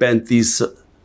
35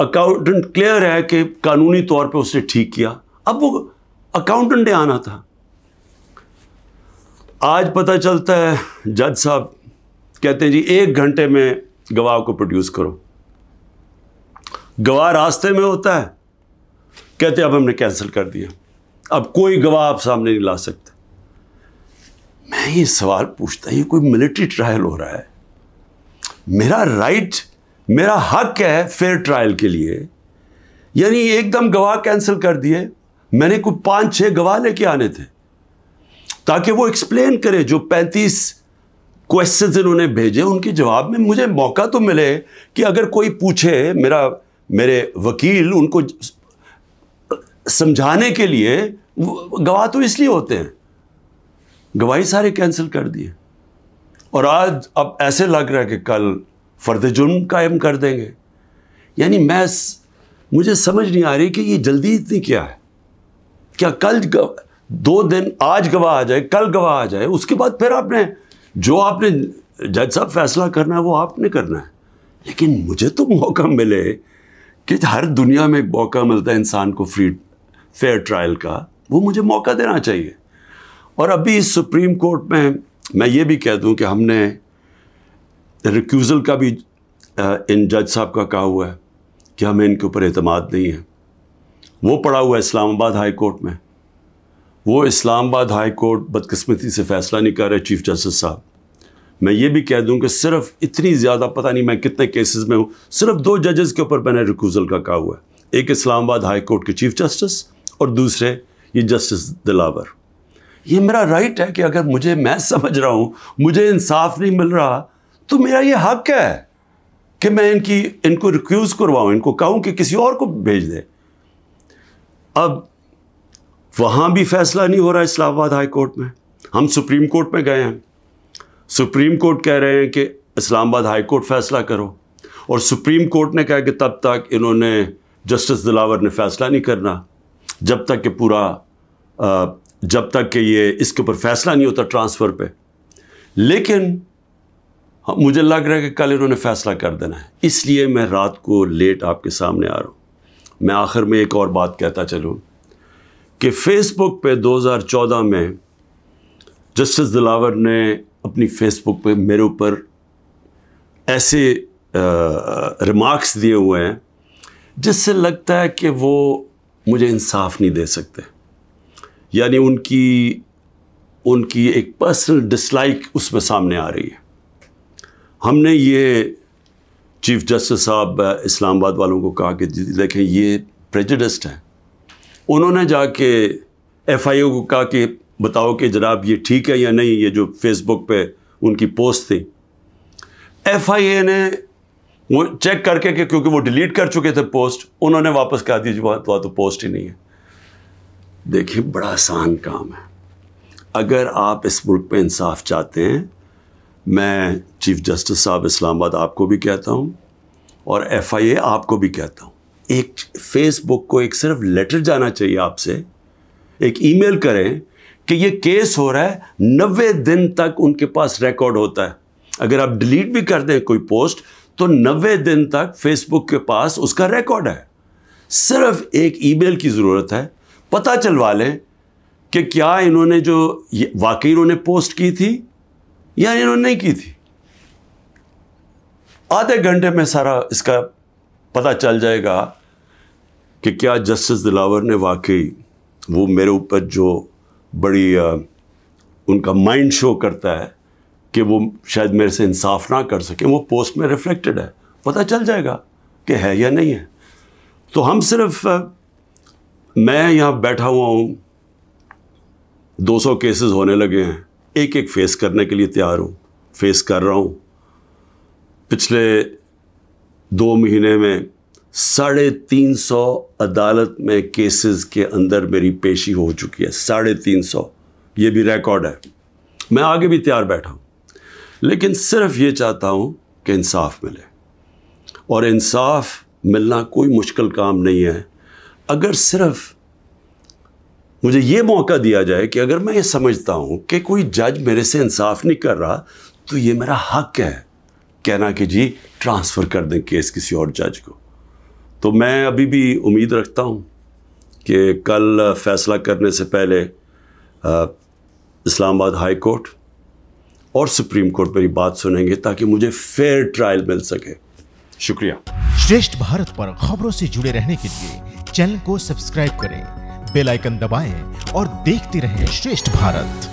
accountant clear ہے کہ قانونی طور پہ اس نے ٹھیک کیا. اب وہ اکاؤنٹنٹ نے آنا تھا. آج پتہ چلتا ہے جج صاحب کہتے ہیں جی 1 گھنٹے میں گواہ کو پروڈیوس کرو. گواہ راستے میں ہوتا ہے, کہتے اب ہم نے کینسل کر دیا, اب کوئی گواہ آپ سامنے نہیں لا سکتے. میں یہ سوال پوچھتا ہوں, یہ کوئی ملٹری ٹرائل ہو رہا ہے؟ میرا رائٹ, میرا حق ہے فیئر ٹرائل کے لیے, یعنی ایک دم گواہ کینسل کر دیے. میں نے کوئی 5-6 گواہ لے کے آنے تھے تاکہ وہ ایکسپلین کرے. جو 35 کویسچنز انہوں نے بھیجے ان کے جواب میں مجھے موقع تو ملے کہ اگر کوئی پوچھے, میرے وکیل ان کو سمجھانے کے لیے. گواہ تو اس لیے ہوتے ہیں. گواہی سارے کینسل کر دیے, اور آج اب ایسے لگ رہا ہے کہ کل فرد جرم قائم کر دیں گے. یعنی مجھے سمجھ نہیں آ رہی کہ یہ جلدی اتنی کیا ہے. کیا کل 2 دن, آج گواہ آ جائے, کل گواہ آ جائے, اس کے بعد پھر آپ نے جج صاحب فیصلہ کرنا ہے وہ آپ نے کرنا ہے. لیکن مجھے تو موقع ملے کہ ہر دنیا میں ایک موقع ملتا ہے انسان کو فیئر ٹرائل کا, وہ مجھے موقع دینا چاہیے. اور ابھی سپریم کورٹ میں یہ بھی کہہ دوں کہ ہم نے ریکیوزل کا بھی ان جج صاحب کا کہا ہوا ہے کہ ہمیں ان کے اوپر اعتماد نہیں ہے. وہ پڑا ہوا ہے اسلام آباد ہائی کورٹ میں. وہ اسلام آباد ہائی کورٹ بدقسمتی سے فیصلہ نہیں کر رہے چیف جسٹس صاحب. میں یہ بھی کہہ دوں کہ صرف اتنی زیادہ, پتہ نہیں میں کتنے کیسز میں ہوں, صرف 2 ججز کے اوپر میں نے ریکیوزل کا کہا ہوا ہے. ایک اسلام آباد ہائی کورٹ کے چیف جسٹس اور دوسرے یہ جسٹس دلاور. یہ میرا رائٹ ہے کہ اگر میں سمجھ رہا ہوں مجھے انصاف نہیں مل رہا تو میرا یہ حق ہے کہ میں ان کو ریکیوز کرواؤں, ان کو کہوں کہ کسی اور کو بھیج دے. اب وہاں بھی فیصلہ نہیں ہو رہا اسلام آباد ہائی کورٹ میں. ہم سپریم کورٹ میں گئے ہیں, سپریم کورٹ کہہ رہے ہیں کہ اسلام آباد ہائی کورٹ فیصلہ کرو, اور سپریم کورٹ نے کہا کہ تب تک انہوں نے جسٹس دلاور نے فیصلہ نہیں کرنا جب تک کہ یہ اس کے اوپر فیصلہ نہیں ہوتا ٹرانسفر پہ. لیکن مجھے لگ رہا ہے کہ کل انہوں نے فیصلہ کر دینا ہے, اس لیے میں رات کو لیٹ آپ کے سامنے آ رہا ہوں. میں آخر میں ایک اور بات کہتا چلوں کہ فیس بک پہ 2014 میں جسٹس دلاور نے اپنی فیس بک پہ میرے اوپر ایسے ریمارکس دیے ہوئے ہیں جس سے لگتا ہے کہ وہ مجھے انصاف نہیں دے سکتے. یعنی ان کی ایک پرسنل ڈسلائک اس میں سامنے آ رہی ہے. ہم نے یہ چیف جسٹس صاحب اسلام آباد والوں کو کہا کہ دیکھیں یہ پریجوڈسڈ ہے. انہوں نے جا کے ایف آئی اے کو کہا کہ بتاؤ کہ جناب یہ ٹھیک ہے یا نہیں, یہ جو فیس بک پہ ان کی پوسٹ تھی. ایف آئی اے نے وہ چیک کر کے کہ کیونکہ وہ ڈیلیٹ کر چکے تھے پوسٹ, انہوں نے واپس کہا دی وہاں تو پوسٹ ہی نہیں ہے. دیکھیں بڑا آسان کام ہے. اگر آپ اس ملک پہ انصاف چاہتے ہیں, میں چیف جسٹس صاحب اسلام آباد آپ کو بھی کہتا ہوں اور ایف آئی اے آپ کو بھی کہتا ہوں, ایک فیس بک کو ایک صرف لیٹر جانا چاہیے آپ سے, ایک ای میل کریں کہ یہ کیس ہو رہا ہے. 90 دن تک ان کے پاس ریکارڈ ہوتا ہے. اگر آپ ڈیلیٹ بھی کر دیں کوئی پوسٹ تو 90 دن تک فیس بک کے پاس اس کا ریکارڈ ہے. صرف ایک ای میل کی ضرورت ہے, پتہ چلوا لیں کہ کیا انہوں نے جو واقعی انہوں نے پوسٹ کی تھی یا انہوں نے نہیں کی تھی. آدھے گھنٹے میں سارا اس کا پتہ چل جائے گا کہ کیا جسٹس دلاور نے واقعی وہ میرے اوپر جو بڑی ان کا مائنڈ شو کرتا ہے کہ وہ شاید میرے سے انصاف نہ کر سکیں, وہ پوسٹ میں ریفلیکٹڈ ہے. پتہ چل جائے گا کہ ہے یا نہیں ہے. تو ہم صرف میں یہاں بیٹھا ہوا ہوں, 200 کیسز ہونے لگے ہیں, ایک ایک فیس کرنے کے لیے تیار ہوں, فیس کر رہا ہوں. پچھلے 2 مہینے میں 350 عدالت میں کیسز کے اندر میری پیشی ہو چکی ہے. 350, یہ بھی ریکارڈ ہے. میں آگے بھی تیار بیٹھا ہوں, لیکن صرف یہ چاہتا ہوں کہ انصاف ملے. اور انصاف ملنا کوئی مشکل کام نہیں ہے. اگر صرف مجھے یہ موقع دیا جائے کہ اگر میں یہ سمجھتا ہوں کہ کوئی جج میرے سے انصاف نہیں کر رہا تو یہ میرا حق ہے کہنا کہ جی ٹرانسفر کر دیں کیس کسی اور جج کو. تو میں ابھی بھی امید رکھتا ہوں کہ کل فیصلہ کرنے سے پہلے اسلام آباد ہائی کورٹ اور سپریم کورٹ میری بات سنیں گے تاکہ مجھے فیئر ٹرائل مل سکے. شکریہ. شریشٹھ بھارت پر خبروں سے جڑے رہنے کے لیے چینل کو سبسکرائب کریں, بیل آئیکن دبائیں اور دیکھتے رہیں شریشٹھ بھارت.